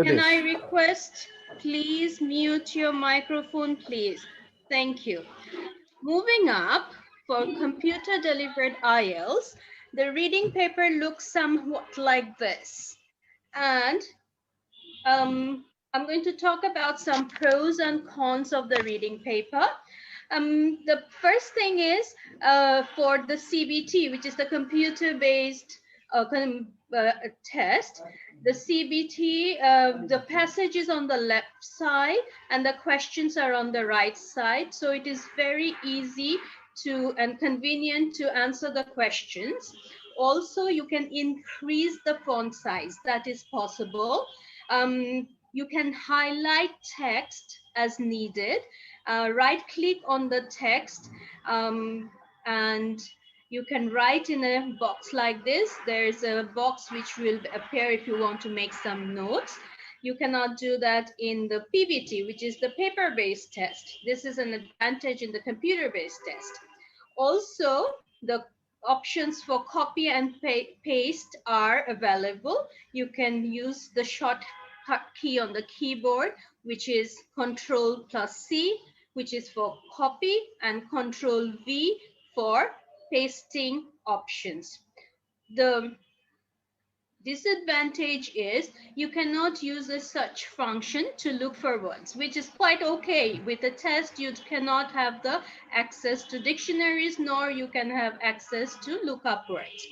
Can I request, please mute your microphone, please. Thank you. Moving up, for computer delivered IELTS, the reading paper looks somewhat like this. And I'm going to talk about some pros and cons of the reading paper. The first thing is for the CBT, which is the computer-based test. The CBT, the passage is on the left side and the questions are on the right side. So it is very easy to and convenient to answer the questions. Also, you can increase the font size. That is possible. You can highlight text as needed. Right click on the text and you can write in a box like this. There's a box which will appear if you want to make some notes. You cannot do that in the PBT, which is the paper-based test. This is an advantage in the computer-based test. Also, the options for copy and paste are available. You can use the shortcut key on the keyboard, which is Ctrl+C, which is for copy, and Ctrl+V for pasting options. The disadvantage is you cannot use a search function to look for words, which is quite okay. With a test, you cannot have the access to dictionaries, nor you can have access to lookup words.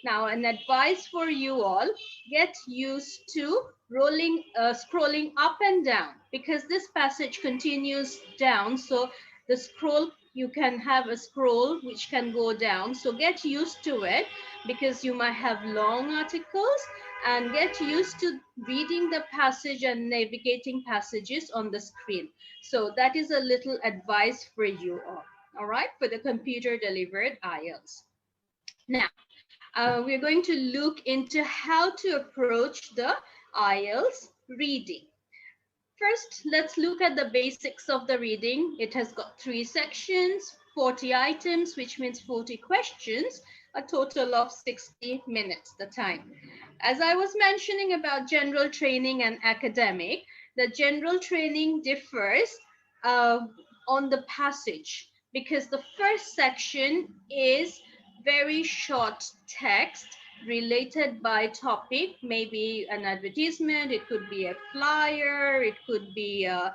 Now, an advice for you all, get used to scrolling up and down, because this passage continues down. So the scroll, you can have a scroll which can go down. So get used to it, because you might have long articles, and get used to reading the passage and navigating passages on the screen. So that is a little advice for you all right, for the computer delivered IELTS. Now, we're going to look into how to approach the IELTS reading. First, let's look at the basics of the reading. It has got 3 sections, 40 items, which means 40 questions, a total of 60 minutes, the time. As I was mentioning about general training and academic, the general training differs on the passage, because the first section is very short text related by topic, maybe an advertisement, it could be a flyer, it could be a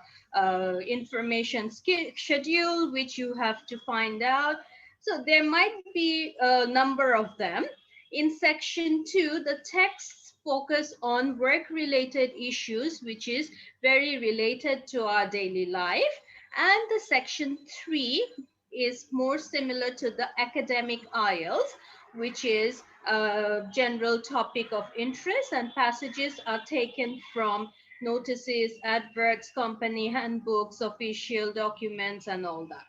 information schedule which you have to find out. So there might be a number of them. In section 2, the texts focus on work-related issues, which is very related to our daily life. And the section 3 is more similar to the academic IELTS, which is a general topic of interest, and passages are taken from notices, adverts, company handbooks, official documents, and all that.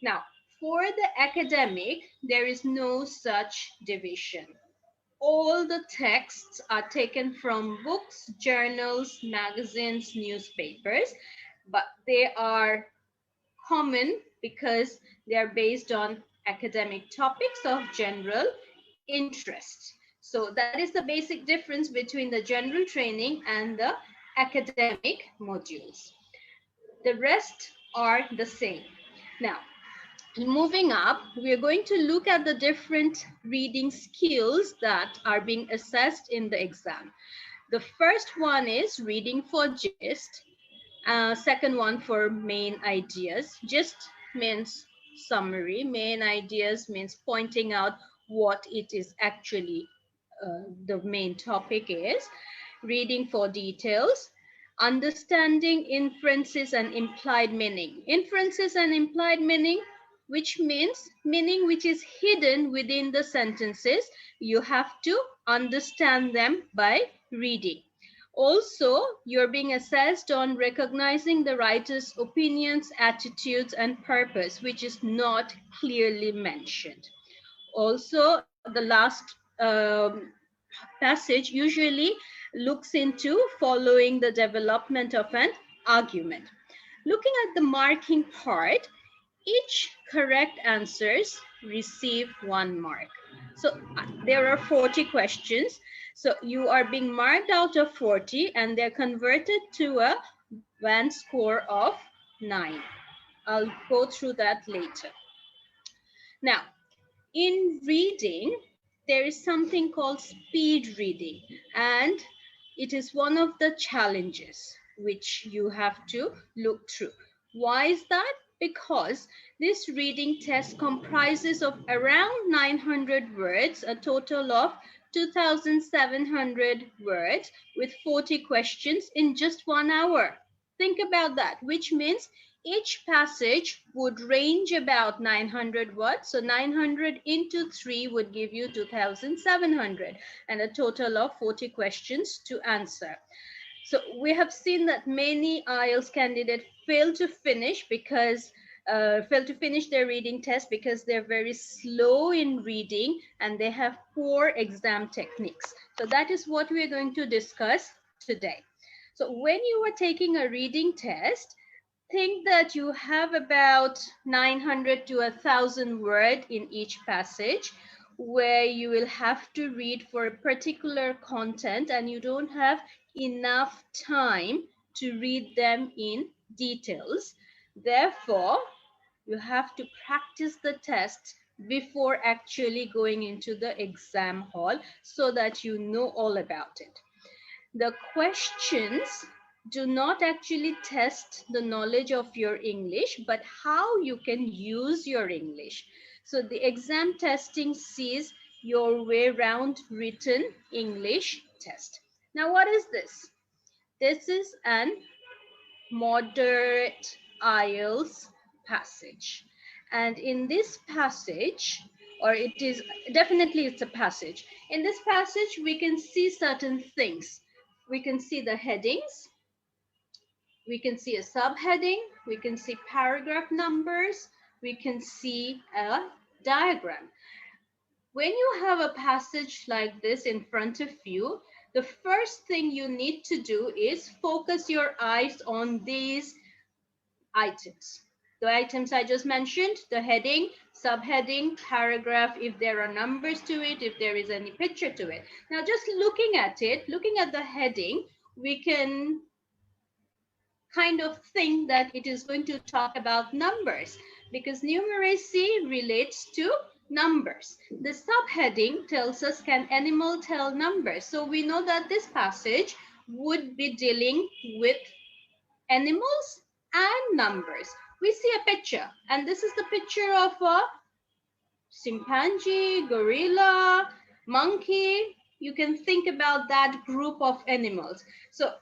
Now, for the academic, there is no such division. All the texts are taken from books, journals, magazines, newspapers, but they are common because they are based on academic topics of general interest. So that is the basic difference between the general training and the academic modules. The rest are the same. Now, moving up, we are going to look at the different reading skills that are being assessed in the exam. The first one is reading for gist. Second one for main ideas. Gist means summary. Main ideas means pointing out what it is actually the main topic is. Reading for details. Understanding inferences and implied meaning. Inferences and implied meaning, which means meaning which is hidden within the sentences. You have to understand them by reading. Also, you're being assessed on recognizing the writer's opinions, attitudes, and purpose, which is not clearly mentioned. Also, the last passage usually looks into following the development of an argument. Looking at the marking part, each correct answers receive 1 mark. So there are 40 questions. So you are being marked out of 40 and they're converted to a band score of 9. I'll go through that later. Now, in reading, there is something called speed reading, and it is one of the challenges which you have to look through. Why is that? Because this reading test comprises of around 900 words, a total of 2,700 words with 40 questions in just 1 hour. Think about that, which means each passage would range about 900 words. So 900 into 3 would give you 2,700 and a total of 40 questions to answer. So we have seen that many IELTS candidates fail to finish their reading test because they're very slow in reading and they have poor exam techniques. So that is what we're going to discuss today. So when you are taking a reading test, think that you have about 900 to 1,000 words in each passage where you will have to read for a particular content and you don't have enough time to read them in details. Therefore, you have to practice the test before actually going into the exam hall so that you know all about it. The questions do not actually test the knowledge of your English, but how you can use your English. So the exam testing sees your way round written English test. Now, what is this? This is an moderate IELTS passage. And in this passage, or it is definitely it's a passage. In this passage, we can see certain things. We can see the headings. We can see a subheading. We can see paragraph numbers. We can see a diagram. When you have a passage like this in front of you, the first thing you need to do is focus your eyes on these items. The items I just mentioned, the heading, subheading, paragraph, if there are numbers to it, if there is any picture to it. Now, just looking at it, looking at the heading, we can kind of think that it is going to talk about numbers because numeracy relates to numbers. The subheading tells us, can animal tell numbers? So we know that this passage would be dealing with animals and numbers. We see a picture, and this is the picture of a chimpanzee, gorilla, monkey. You can think about that group of animals. So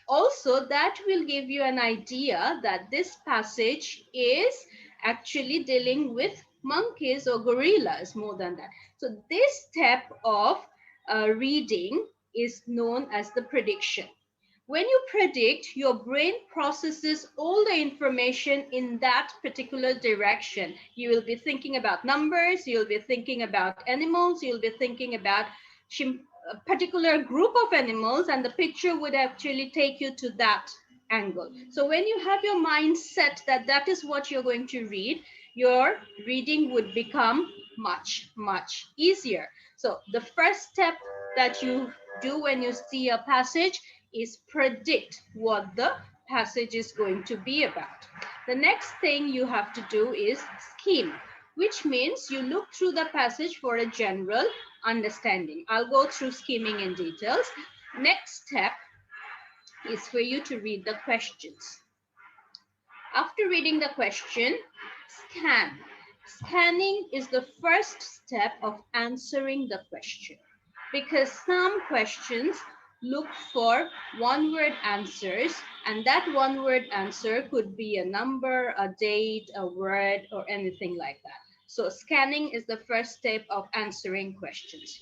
also that will give you an idea that this passage is actually dealing with monkeys or gorillas more than that. So this step of reading is known as the prediction. When you predict, your brain processes all the information in that particular direction. You will be thinking about numbers, you'll be thinking about animals, you'll be thinking about a particular group of animals, and the picture would actually take you to that angle. So when you have your mind set that that is what you're going to read, your reading would become much, much easier. So the first step that you do when you see a passage is predict what the passage is going to be about. The next thing you have to do is skim, which means you look through the passage for a general understanding. I'll go through skimming in details. Next step is for you to read the questions. After reading the question, scan. Scanning is the first step of answering the question because some questions look for one-word answers, and that one-word answer could be a number, a date, a word, or anything like that. So scanning is the first step of answering questions.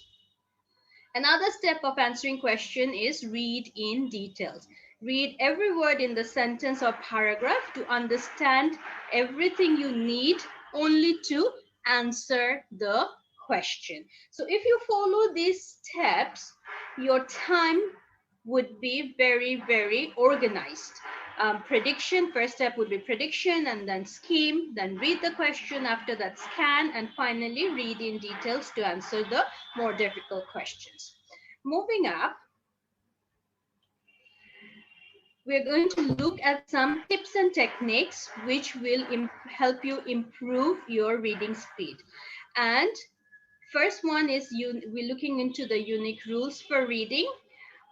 Another step of answering question is read in details. Read every word in the sentence or paragraph to understand everything you need only to answer the question. So if you follow these steps, your time would be very, very organized. Prediction, first step would be prediction, and then skim, then read the question, after that scan, and finally read in details to answer the more difficult questions. Moving up, we're going to look at some tips and techniques which will help you improve your reading speed. And first one is we're looking into the unique rules for reading,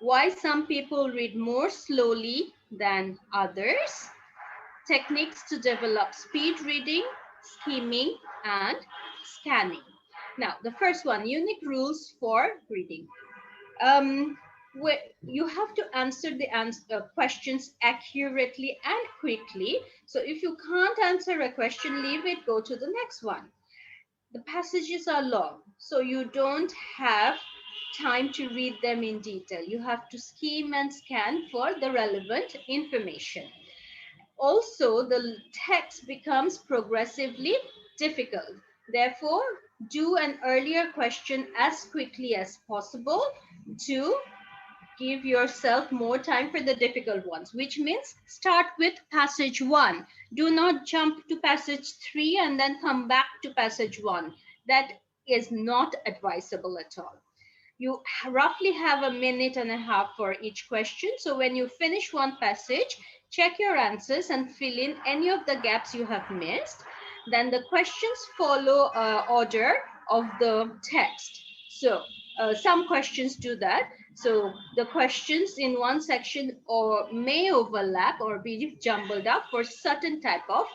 why some people read more slowly than others, techniques to develop speed reading, skimming, and scanning. Now, the first one, unique rules for reading. Where you have to answer the questions accurately and quickly. So if you can't answer a question, leave it, go to the next one. The passages are long, so you don't have time to read them in detail. You have to skim and scan for the relevant information. Also, the text becomes progressively difficult. Therefore, do an earlier question as quickly as possible to give yourself more time for the difficult ones, which means start with passage 1. Do not jump to passage 3 and then come back to passage 1. That is not advisable at all. You roughly have a minute and a half for each question. So when you finish one passage, check your answers and fill in any of the gaps you have missed. Then the questions follow order of the text. So some questions do that. So the questions in one section or may overlap or be jumbled up for certain type of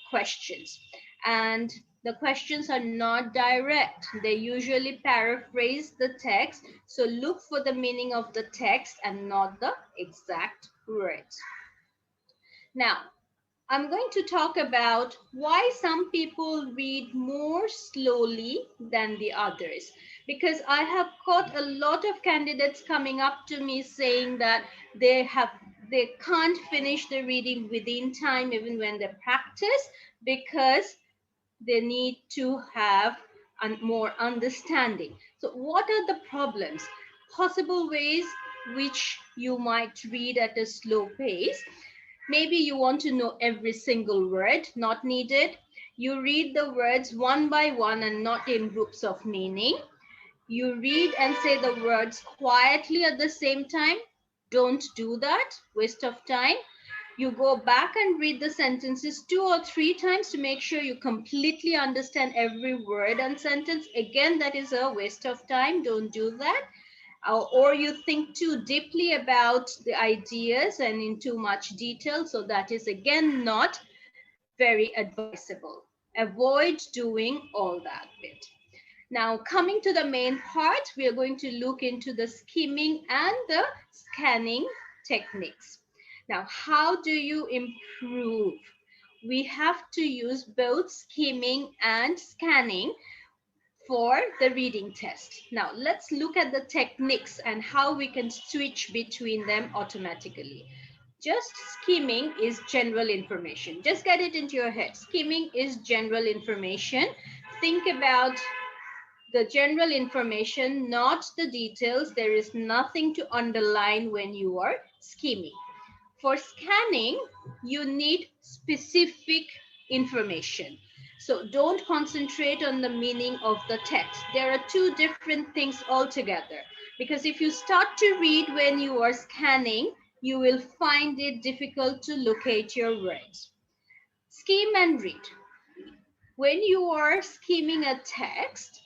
questions. And the questions are not direct. They usually paraphrase the text. So look for the meaning of the text and not the exact words. Now, I'm going to talk about why some people read more slowly than the others. Because I have got a lot of candidates coming up to me saying that they can't finish the reading within time even when they practice, because they need to have more understanding. So what are the problems? Possible ways which you might read at a slow pace. Maybe you want to know every single word, not needed. You read the words one by one and not in groups of meaning. You read and say the words quietly at the same time. Don't do that, waste of time. You go back and read the sentences 2 or 3 times to make sure you completely understand every word and sentence. Again, that is a waste of time. Don't do that. Or you think too deeply about the ideas and in too much detail. So that is again not very advisable. Avoid doing all that bit. Now, coming to the main part, we are going to look into the skimming and the scanning techniques. Now, how do you improve? We have to use both skimming and scanning for the reading test. Now, let's look at the techniques and how we can switch between them automatically. Just skimming is general information. Just get it into your head. Skimming is general information. Think about the general information, not the details. There is nothing to underline when you are skimming. For scanning, you need specific information. So don't concentrate on the meaning of the text. There are two different things altogether. Because if you start to read when you are scanning, you will find it difficult to locate your words. Skim and read. When you are skimming a text,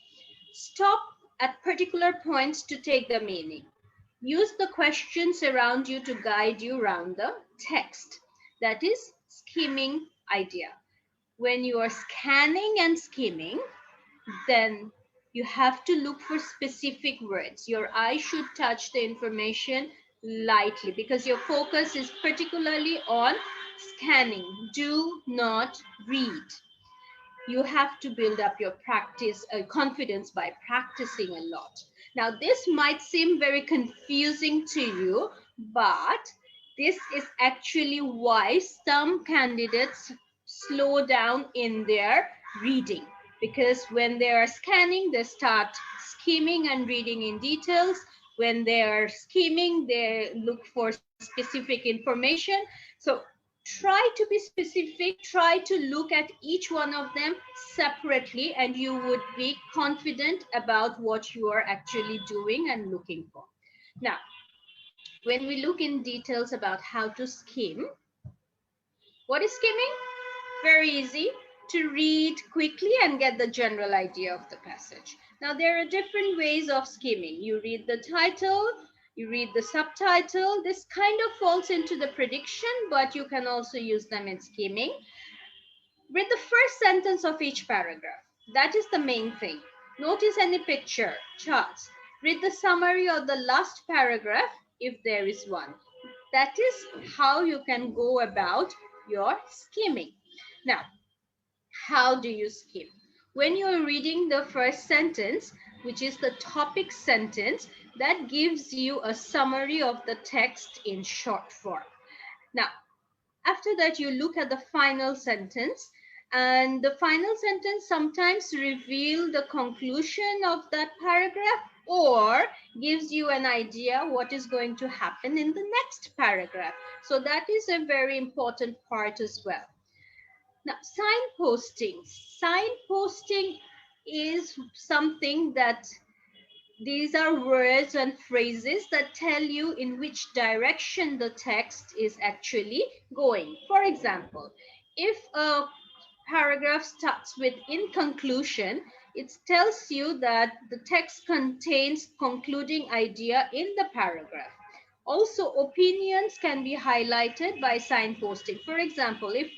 stop at particular points to take the meaning. Use the questions around you to guide you around the text. That is skimming idea. When you are scanning and skimming, then you have to look for specific words. Your eye should touch the information lightly because your focus is particularly on scanning. Do not read. You have to build up your confidence by practicing a lot. Now, this might seem very confusing to you, but this is actually why some candidates slow down in their reading, because when they are scanning, they start skimming and reading in details. When they are skimming, they look for specific information. So try to be specific, try to look at each one of them separately, and you would be confident about what you are actually doing and looking for. Now, when we look in details about how to skim, what is skimming? Very easy to read quickly and get the general idea of the passage. Now, there are different ways of skimming. You read the title, you read the subtitle. This kind of falls into the prediction, but you can also use them in skimming. Read the first sentence of each paragraph. That is the main thing. Notice any picture, charts. Read the summary of the last paragraph if there is one. That is how you can go about your skimming. Now, how do you skim? When you're reading the first sentence, which is the topic sentence, that gives you a summary of the text in short form. Now, after that, you look at the final sentence, and the final sentence sometimes reveals the conclusion of that paragraph or gives you an idea what is going to happen in the next paragraph. So that is a very important part as well. Now, signposting. Signposting is something that these are words and phrases that tell you in which direction the text is actually going. For example, if a paragraph starts with "in conclusion," it tells you that the text contains concluding idea in the paragraph. Also, opinions can be highlighted by signposting. For example, if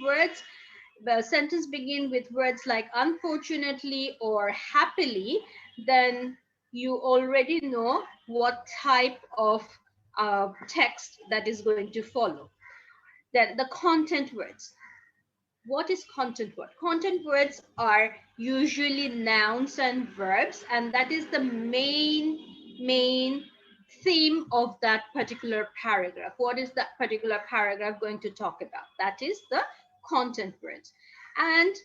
the sentence begin with words like "unfortunately" or "happily," then you already know what type of text that is going to follow. Then the content words. What is content word? Content words are usually nouns and verbs, and that is the main theme of that particular paragraph. What is that particular paragraph going to talk about? That is the content words. And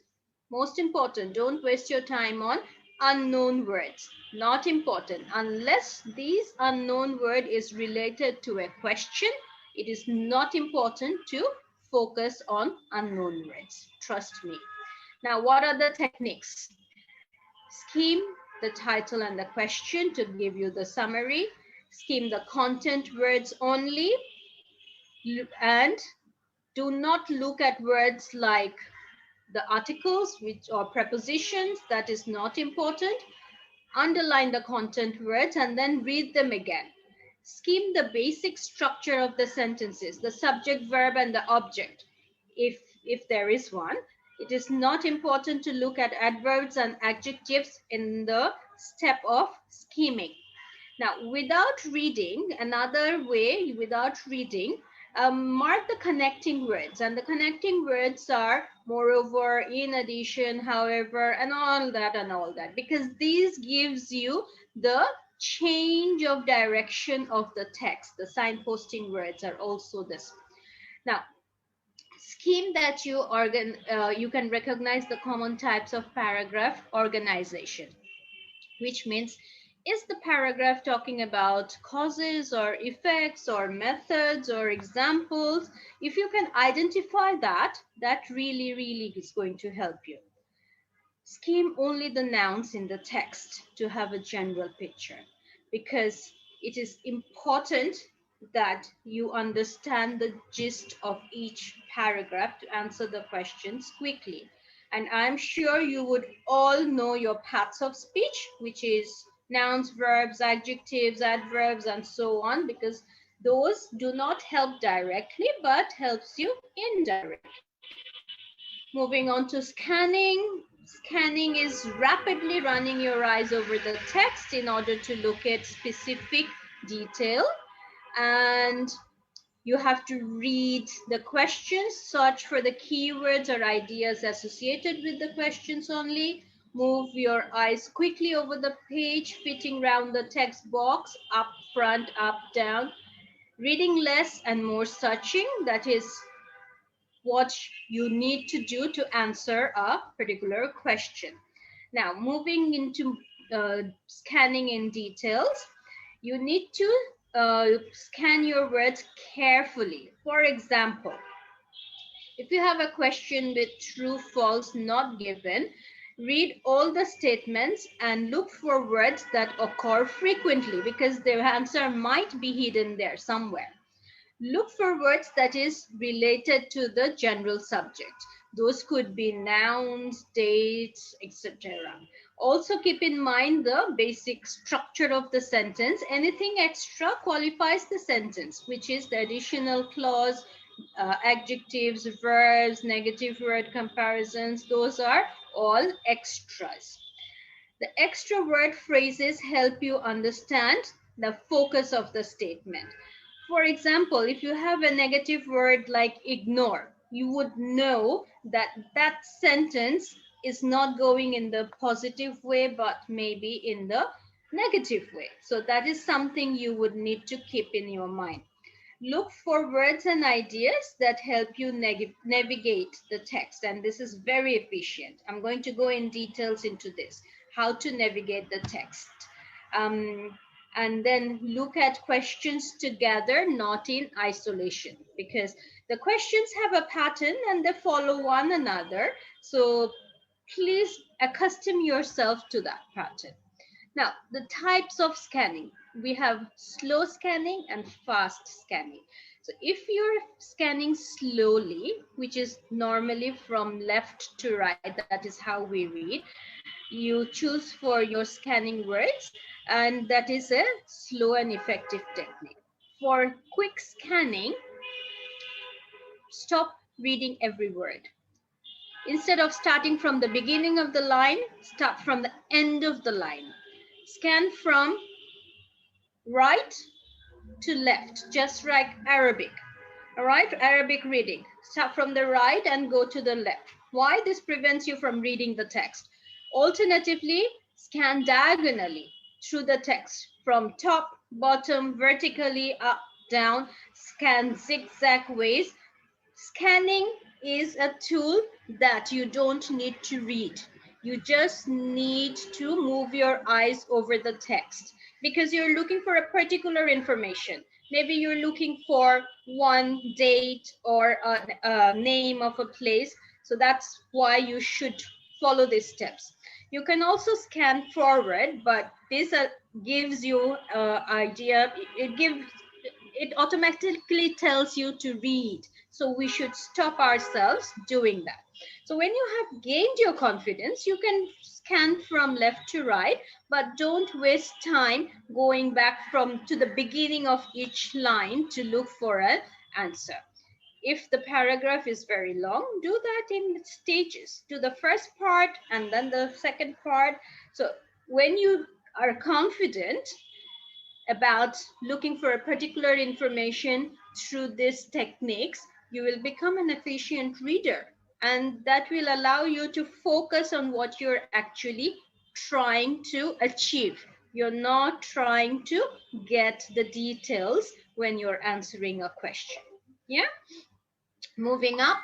most important, don't waste your time on unknown words. Not important. Unless this unknown word is related to a question, it is not important to focus on unknown words. Trust me. Now, what are the techniques? Skim the title and the question to give you the summary. Skim the content words only. And do not look at words like the articles which or prepositions. That is not important. Underline the content words and then read them again. Skim the basic structure of the sentences, the subject, verb, and the object, if there is one. It is not important to look at adverbs and adjectives in the step of skimming. Now, without reading, another way, without reading, mark the connecting words. And the connecting words are moreover, in addition, however, and all that. Because these gives you the change of direction of the text. The signposting words are also this. Now, scheme that you can recognize the common types of paragraph organization, which means, is the paragraph talking about causes or effects or methods or examples? If you can identify that, that really is going to help you. Skim only the nouns in the text to have a general picture, because it is important that you understand the gist of each paragraph to answer the questions quickly. And I'm sure you would all know your parts of speech, which is nouns, verbs, adjectives, adverbs, and so on, because those do not help directly, but helps you indirectly. Moving on to scanning. Scanning is rapidly running your eyes over the text in order to look at specific detail. And you have to read the questions, search for the keywords or ideas associated with the questions only. Move your eyes quickly over the page, fitting round the text box, up, front, up, down. Reading less and more searching, that is what you need to do to answer a particular question. Now, moving into scanning in details, you need to scan your words carefully. For example, if you have a question with true, false, not given, Read all the statements and look for words that occur frequently because the answer might be hidden there somewhere. Look for words that is related to the general subject. Those could be nouns, dates, etc. Also keep in mind the basic structure of the sentence. Anything extra qualifies the sentence, which is the additional clause, adjectives, verbs, negative word comparisons. Those are all extras. The extra word phrases help you understand the focus of the statement. For example, if you have a negative word like ignore, you would know that that sentence is not going in the positive way, but maybe in the negative way. So that is something you would need to keep in your mind. Look for words and ideas that help you navigate the text. And this is very efficient. I'm going to go in details into this, how to navigate the text. And then look at questions together, not in isolation, because the questions have a pattern and they follow one another. So please accustom yourself to that pattern. Now, the types of scanning. We have slow scanning and fast scanning. So if you're scanning slowly, which is normally from left to right, that is how we read, you choose for your scanning words, and that is a slow and effective technique. For quick scanning, stop reading every word. Instead of starting from the beginning of the line, start from the end of the line. Scan from right to left, just like Arabic. All right, Arabic reading. Start from the right and go to the left. Why? This prevents you from reading the text. Alternatively, scan diagonally through the text from top, bottom, vertically, up, down. Scan zigzag ways. Scanning is a tool that you don't need to read. You just need to move your eyes over the text because you're looking for a particular information. Maybe you're looking for one date or a name of a place. So that's why you should follow these steps. You can also scan forward, but this gives you idea. It automatically tells you to read. So we should stop ourselves doing that. So when you have gained your confidence, you can scan from left to right, but don't waste time going back to the beginning of each line to look for an answer. If the paragraph is very long, do that in stages. Do the first part and then the second part. So when you are confident about looking for a particular information through these techniques, you will become an efficient reader. And that will allow you to focus on what you're actually trying to achieve. You're not trying to get the details when you're answering a question. Yeah? Moving up,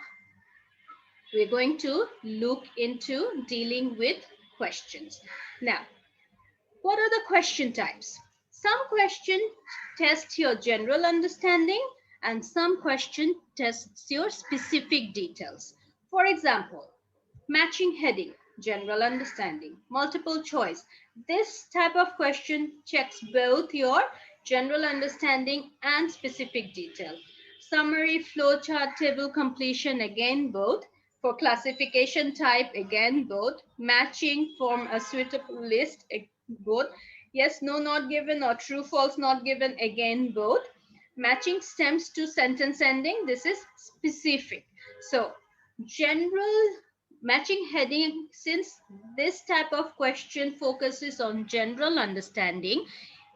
we're going to look into dealing with questions. Now, what are the question types? Some question tests your general understanding and some question tests your specific details. For example, matching heading, general understanding, multiple choice. This type of question checks both your general understanding and specific detail. Summary, flowchart, table completion, again both. For classification type, again both. Matching, form a suitable list, both. Yes, no, not given, or true, false, not given, again both. Matching stems to sentence ending, this is specific. So general matching heading, since this type of question focuses on general understanding,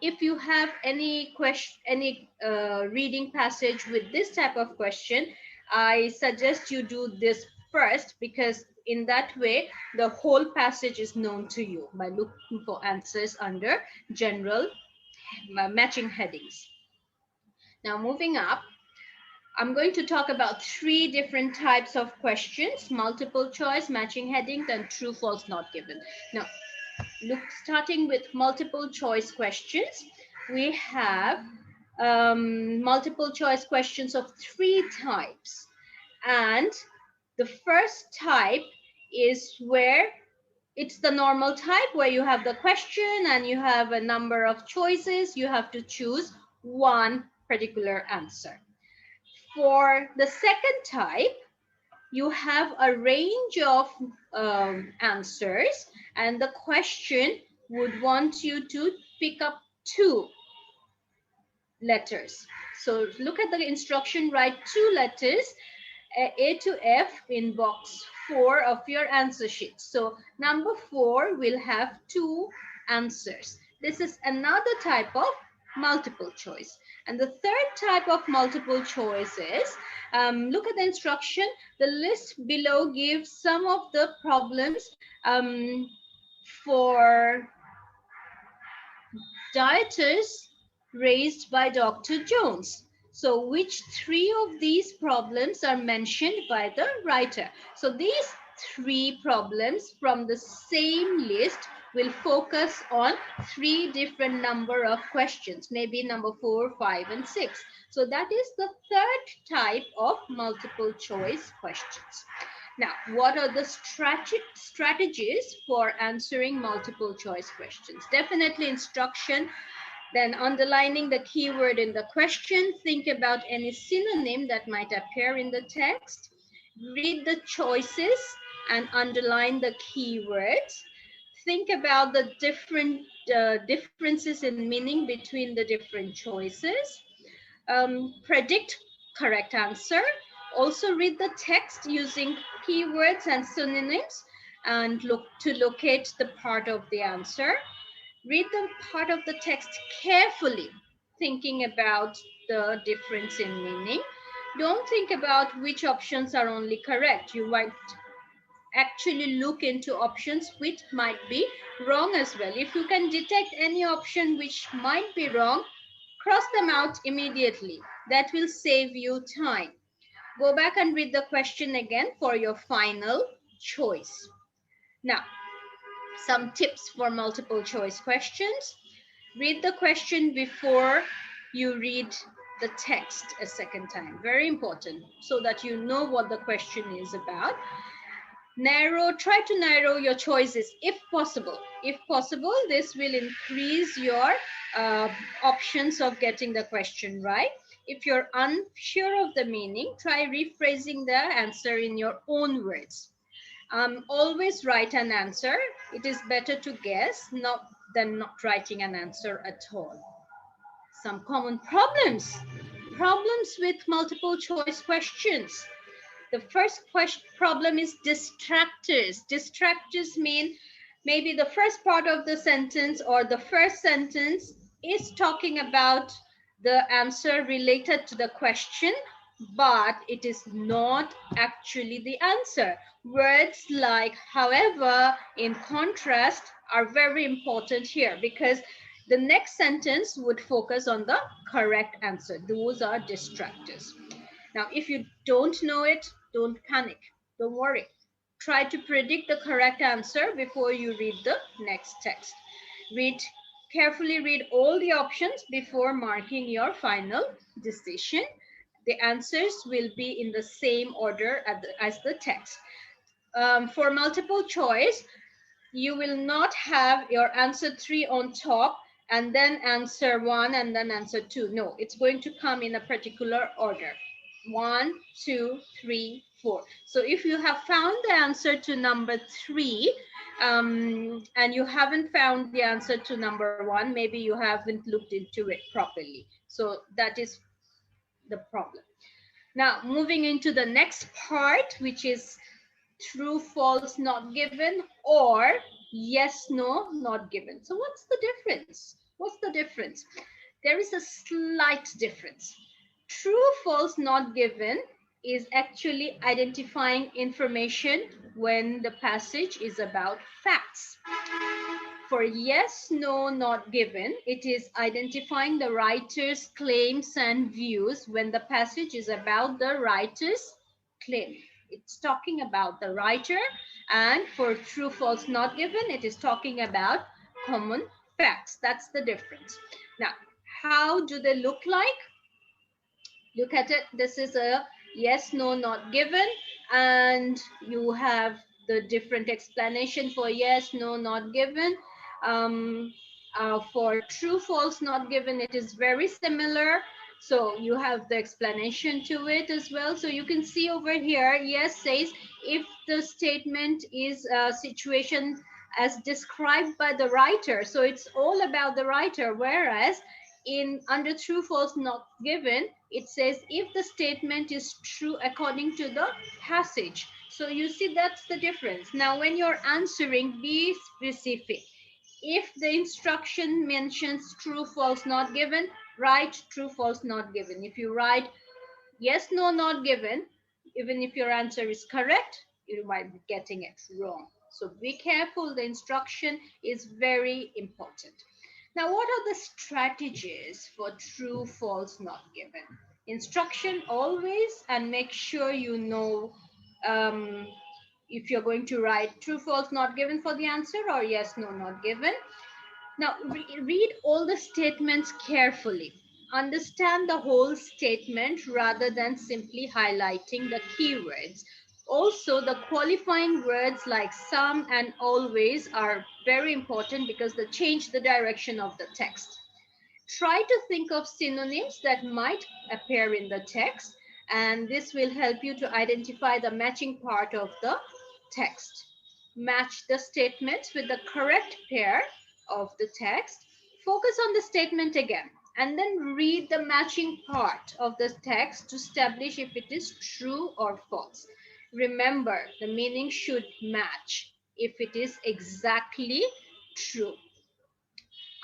if you have any question, any reading passage with this type of question, I suggest you do this first, because in that way the whole passage is known to you by looking for answers under general matching headings. Now moving up, I'm going to talk about 3 different types of questions: multiple choice, matching headings, and true, false, not given. Now, look, starting with multiple choice questions, we have multiple choice questions of 3 types. And the first type is where It's the normal type where you have the question and you have a number of choices. You have to choose one particular answer. For the second type, you have a range of answers, and the question would want you to pick up two letters. So look at the instruction, write two letters, A to F, in box 4 of your answer sheet. So number 4 will have two answers. This is another type of multiple choice. And the third type of multiple choice is, look at the instruction. The list below gives some of the problems for dieters raised by Dr. Jones. So which three of these problems are mentioned by the writer? So these three problems from the same list will focus on three different number of questions, maybe number 4, 5, and 6. So that is the third type of multiple choice questions. Now, what are the strategies for answering multiple choice questions? Definitely instruction, then underlining the keyword in the question. Think about any synonym that might appear in the text. Read the choices and underline the keywords. Think about the different differences in meaning between the different choices. Predict correct answer. Also read the text using keywords and synonyms and look to locate the part of the answer. Read the part of the text carefully, thinking about the difference in meaning. Don't think about which options are only correct. You might actually look into options which might be wrong as well. If you can detect any option which might be wrong, cross them out immediately. That will save you time. Go back and read the question again for your final choice. Now, some tips for multiple choice questions. Read the question before you read the text a second time. Very important, so that you know what the question is about. Try to narrow your choices if possible. If possible, this will increase your options of getting the question right. If you're unsure of the meaning, try rephrasing the answer in your own words. Always write an answer. It is better to guess than not writing an answer at all. Some common problems with multiple choice questions. The first problem is distractors. Distractors mean maybe the first part of the sentence or the first sentence is talking about the answer related to the question, but it is not actually the answer. Words like however, in contrast, are very important here because the next sentence would focus on the correct answer. Those are distractors. Now, if you don't know it, don't panic. Don't worry. Try to predict the correct answer before you read the next text. Carefully read all the options before marking your final decision. The answers will be in the same order as the text. For multiple choice, you will not have your answer 3 on top and then answer 1 and then answer 2. No, it's going to come in a particular order. 1, 2, 3, 4. So if you have found the answer to number 3 and you haven't found the answer to number 1, maybe you haven't looked into it properly. So that is the problem. Now, moving into the next part, which is true, false, not given, or yes, no, not given. So what's the difference? What's the difference? There is a slight difference. True, false, not given is actually identifying information when the passage is about facts. For yes, no, not given, it is identifying the writer's claims and views when the passage is about the writer's claim. It's talking about the writer, and for true, false, not given, it is talking about common facts. That's the difference. Now, how do they look like? Look at it. This is a yes, no, not given, and you have the different explanation for yes, no, not given. Um, for true, false, not given, it is very similar. So you have the explanation to it as well. So you can see over here, yes says if the statement is a situation as described by the writer. So it's all about the writer. Whereas in under true, false, not given, it says if the statement is true according to the passage. So you see that's the difference. Now when you're answering, be specific. If the instruction mentions true, false, not given, write true, false, not given. If you write yes, no, not given, even if your answer is correct, you might be getting it wrong. So be careful. The instruction is very important. Now, what are the strategies for true, false, not given? Instruction always, and make sure you know um, if you're going to write true, false, not given for the answer or yes, no, not given. Now, read all the statements carefully. Understand the whole statement rather than simply highlighting the keywords. Also, the qualifying words like some and always are very important because they change the direction of the text. Try to think of synonyms that might appear in the text, and this will help you to identify the matching part of the text. Match the statements with the correct pair of the text. Focus on the statement again, and then read the matching part of the text to establish if it is true or false. Remember, the meaning should match if it is exactly true.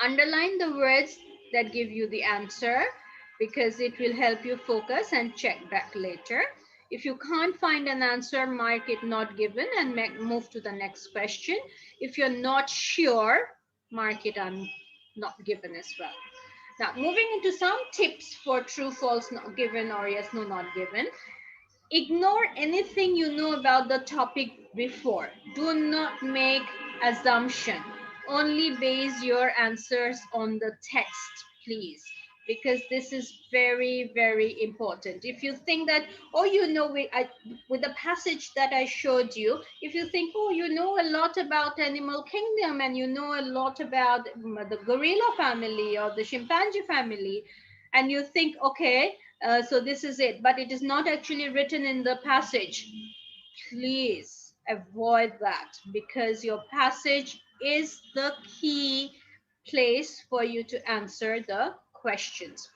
Underline the words that give you the answer because it will help you focus and check back later. If you can't find an answer, mark it not given and move to the next question. If you're not sure, mark it not given as well. Now, moving into some tips for true, false, not given, or yes, no, not given. Ignore anything you know about the topic before. Do not make assumption. Only base your answers on the text, please, because this is very, very important. If you think that, oh, you know, with the passage that I showed you, if you think, oh, you know a lot about animal kingdom and you know a lot about the gorilla family or the chimpanzee family, and you think, okay, so this is it, but it is not actually written in the passage. Please avoid that because your passage is the key place for you to answer the questions.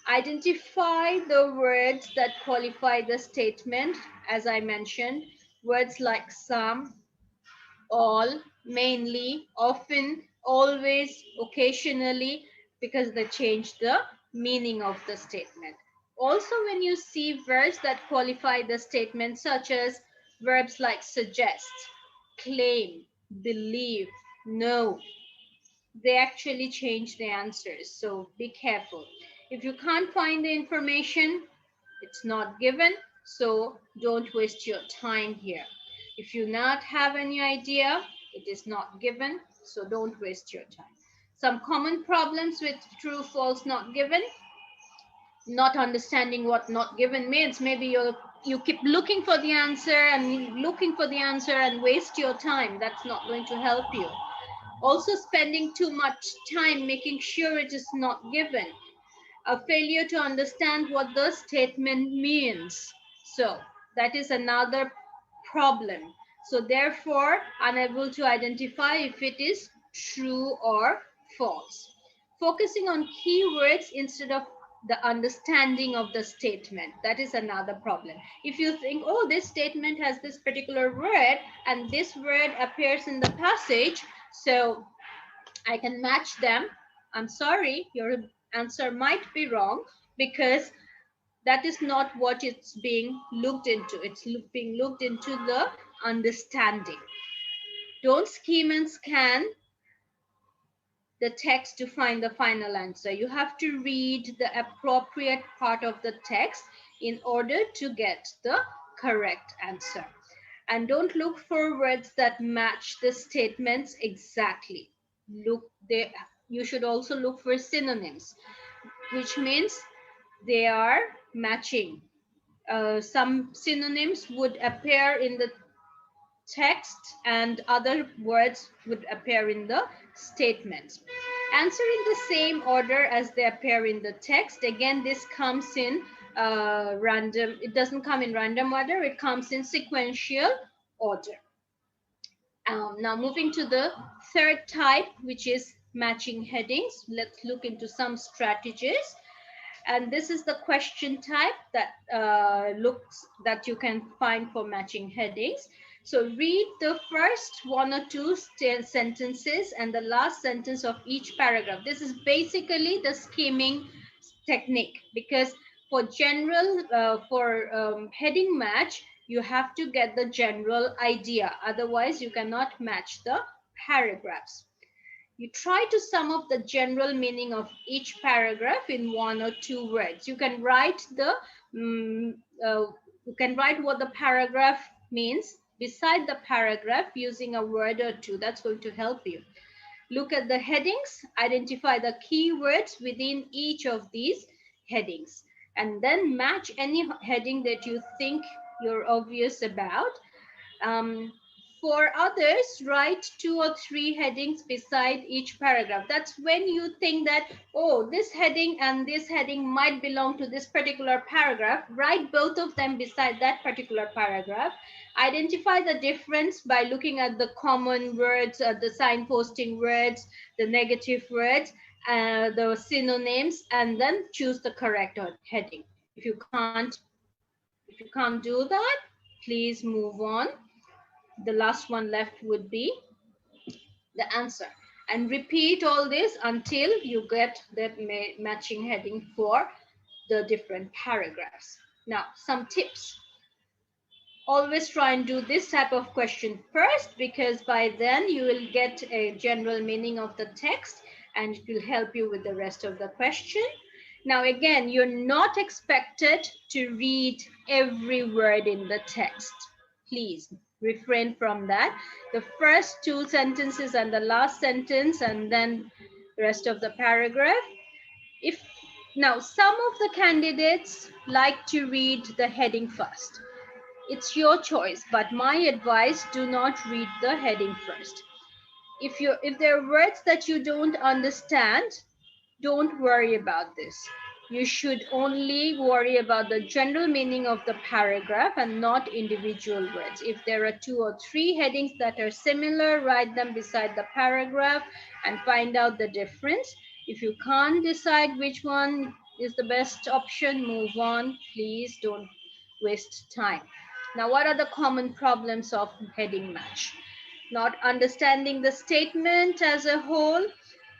Identify the words that qualify the statement. As I mentioned, words like some, all, mainly, often, always, occasionally, because they change the meaning of the statement. Also, when you see verbs that qualify the statement, such as verbs like suggest, claim, believe, know, they actually change the answers. So be careful. If you can't find the information, it's not given. So don't waste your time here. If you not have any idea, it is not given. So don't waste your time. Some common problems with true, false, not given. Not understanding what not given means. Maybe you keep looking for the answer and waste your time. That's not going to help you. Also spending too much time making sure it is not given. A failure to understand what the statement means. So that is another problem. So therefore, unable to identify if it is true or false. Focusing on keywords instead of the understanding of the statement. That is another problem. If you think, oh, this statement has this particular word and this word appears in the passage, so I can match them. I'm sorry, your answer might be wrong because that is not what it's being looked into. It's being looked into the understanding. Don't skim and scan the text to find the final answer. You have to read the appropriate part of the text in order to get the correct answer. And don't look for words that match the statements exactly. You should also look for synonyms, which means they are matching. Some synonyms would appear in the text, and other words would appear in the statement. Answer in the same order as they appear in the text. Again, this comes in random. It doesn't come in random order. It comes in sequential order. Now moving to the third type, which is matching headings. Let's look into some strategies. And this is the question type that you can find for matching headings. So read the first one or two sentences and the last sentence of each paragraph. This is basically the skimming technique, because for heading match, you have to get the general idea. Otherwise, you cannot match the paragraphs. You try to sum up the general meaning of each paragraph in one or two words. You can write what the paragraph means beside the paragraph using a word or two. That's going to help you. Look at the headings, identify the keywords within each of these headings, and then match any heading that you think you're obvious about. For others, write 2 or 3 headings beside each paragraph. That's when you think that, oh, this heading and this heading might belong to this particular paragraph. Write both of them beside that particular paragraph. Identify the difference by looking at the common words, the signposting words, the negative words, the synonyms, and then choose the correct heading. If you can't do that, please move on. The last one left would be the answer. And repeat all this until you get the matching heading for the different paragraphs. Now, some tips. Always try and do this type of question first, because by then you will get a general meaning of the text and it will help you with the rest of the question. Now, again, you're not expected to read every word in the text. Please refrain from that. The first 2 sentences and the last sentence, and then the rest of the paragraph. Now, some of the candidates like to read the heading first. It's your choice, but my advice, do not read the heading first. If there are words that you don't understand, don't worry about this. You should only worry about the general meaning of the paragraph and not individual words. If there are 2 or 3 headings that are similar, write them beside the paragraph and find out the difference. If you can't decide which one is the best option, move on. Please don't waste time. Now, what are the common problems of heading match? Not understanding the statement as a whole,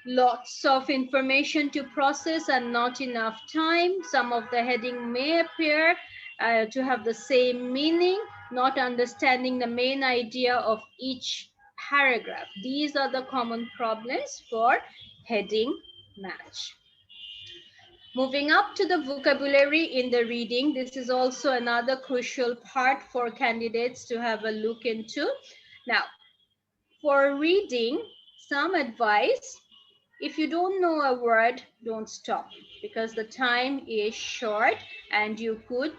lots of information to process and not enough time. Some of the heading may appear to have the same meaning, not understanding the main idea of each paragraph. These are the common problems for heading match. Moving up to the vocabulary in the reading, this is also another crucial part for candidates to have a look into. Now, for reading, some advice: if you don't know a word, don't stop, because the time is short and you could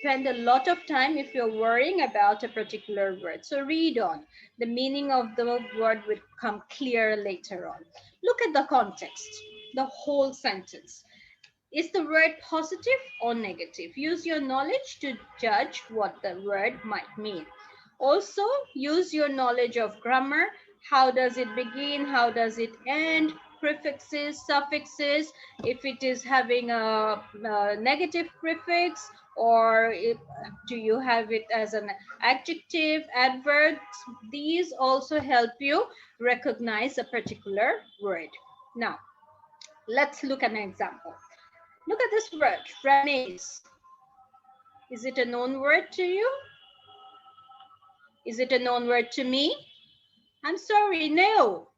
spend a lot of time if you're worrying about a particular word. So read on. The meaning of the word will come clear later on. Look at the context, the whole sentence. Is the word positive or negative? Use your knowledge to judge what the word might mean. Also, use your knowledge of grammar. How does it begin? How does it end? Prefixes, suffixes, if it is having a negative prefix, or do you have it as an adjective, adverb? These also help you recognize a particular word. Now, let's look at an example. Look at this word, remaze. Is it a known word to you? Is it a known word to me? I'm sorry, no.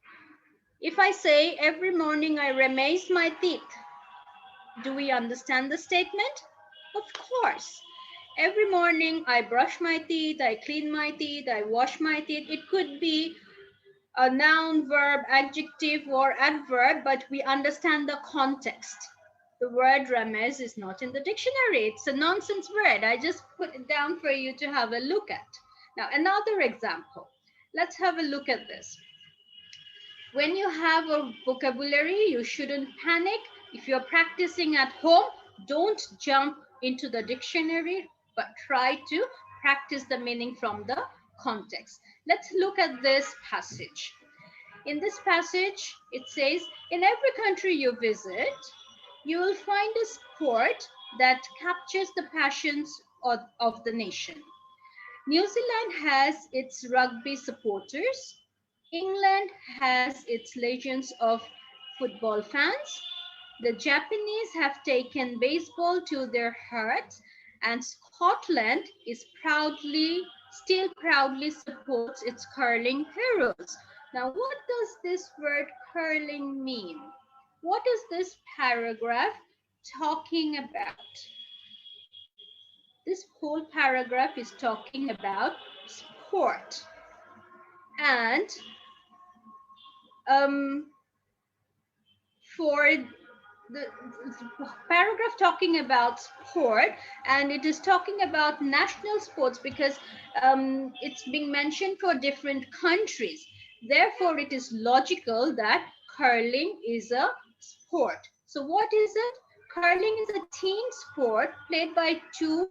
If I say every morning I remaze my teeth, do we understand the statement? Of course. Every morning I brush my teeth, I clean my teeth, I wash my teeth. It could be a noun, verb, adjective, or adverb, but we understand the context. The word remaze is not in the dictionary. It's a nonsense word. I just put it down for you to have a look at. Now, another example. Let's have a look at this. When you have a vocabulary, you shouldn't panic. If you're practicing at home, don't jump into the dictionary, but try to practice the meaning from the context. Let's look at this passage. In this passage, it says, in every country you visit, you will find a sport that captures the passions of the nation. New Zealand has its rugby supporters. England has its legions of football fans. The Japanese have taken baseball to their hearts, and Scotland is still proudly supports its curling heroes. Now, what does this word curling mean? What is this paragraph talking about? This whole paragraph is talking about sport. And for the paragraph talking about sport, and it is talking about national sports because it's being mentioned for different countries. Therefore, it is logical that curling is a sport. So what is it? Curling is a team sport played by two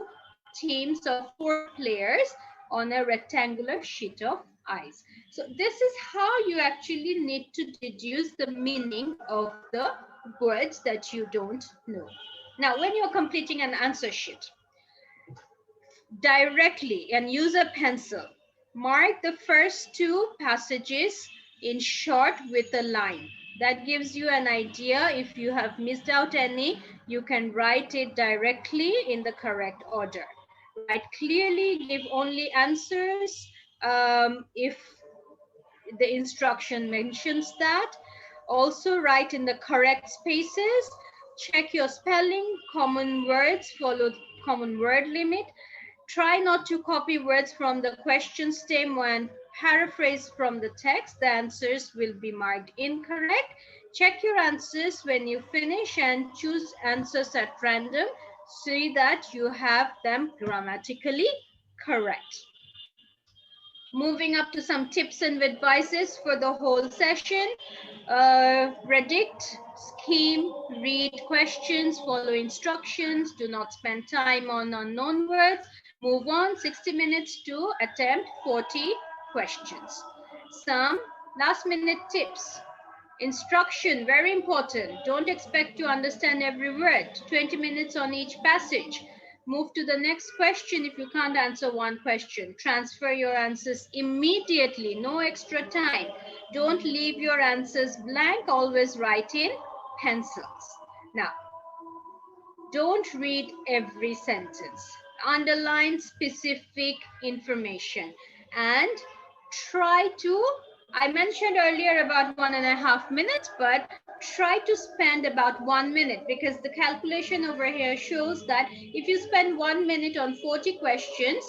teams of 4 players on a rectangular sheet of ice. So this is how you actually need to deduce the meaning of the words that you don't know. Now, when you're completing an answer sheet, directly and use a pencil, mark the first 2 passages in short with a line. That gives you an idea. If you have missed out any, you can write it directly in the correct order. Write clearly, give only answers if the instruction mentions that. Also write in the correct spaces. Check your spelling, common words, follow common word limit. Try not to copy words from the question stem when paraphrase from the text. The answers will be marked incorrect. Check your answers when you finish and choose answers at random so that you have them grammatically correct. Moving up to some tips and advices for the whole session. Predict, scheme, read questions, follow instructions, do not spend time on unknown words. Move on 60 minutes to attempt 40 questions. Some last minute tips. Instruction, very important. Don't expect to understand every word. 20 minutes on each passage. Move to the next question if you can't answer one question. Transfer your answers immediately, no extra time. Don't leave your answers blank, always write in pencils. Now, don't read every sentence. Underline specific information and try to, I mentioned earlier about 1.5 minutes, but try to spend about 1 minute because the calculation over here shows that if you spend 1 minute on 40 questions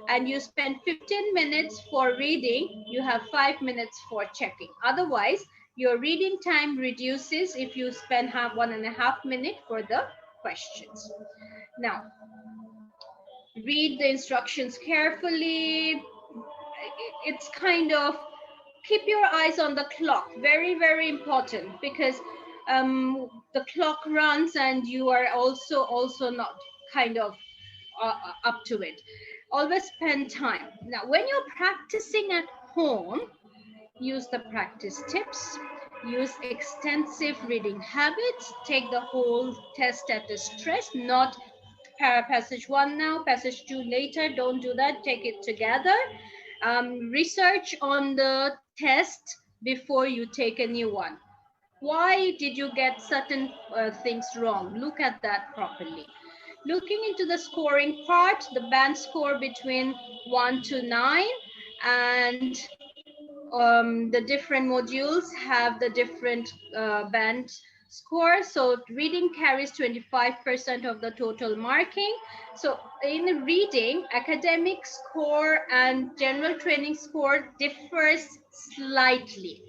and you spend 15 minutes for reading, you have 5 minutes for checking. Otherwise, your reading time reduces if you spend 1.5 minutes for the questions. Now, read the instructions carefully. It's kind of, keep your eyes on the clock. Very, very important because the clock runs and you are also not kind of up to it. Always spend time. Now, when you're practicing at home, use the practice tips. Use extensive reading habits. Take the whole test at a stretch, not passage 1 now, passage 2 later. Don't do that. Take it together. Research on the test before you take a new one. Why did you get certain things wrong? Look at that properly. Looking into the scoring part, the band score between 1 to 9, and the different modules have the different band score. So reading carries 25% of the total marking. So in reading, academic score and general training score differs slightly.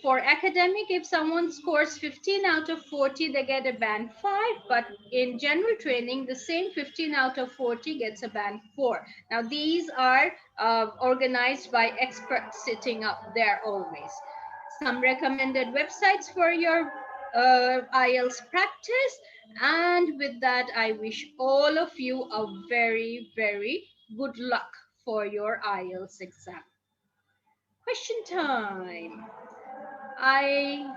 For academic, if someone scores 15 out of 40, they get a band 5. But in general training, the same 15 out of 40 gets a band 4. Now, these are organized by experts sitting up there always. Some recommended websites for your IELTS practice. And with that, I wish all of you a very, very good luck for your IELTS exam. Question time. I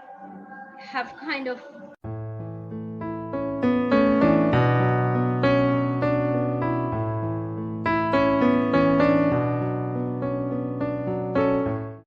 have kind of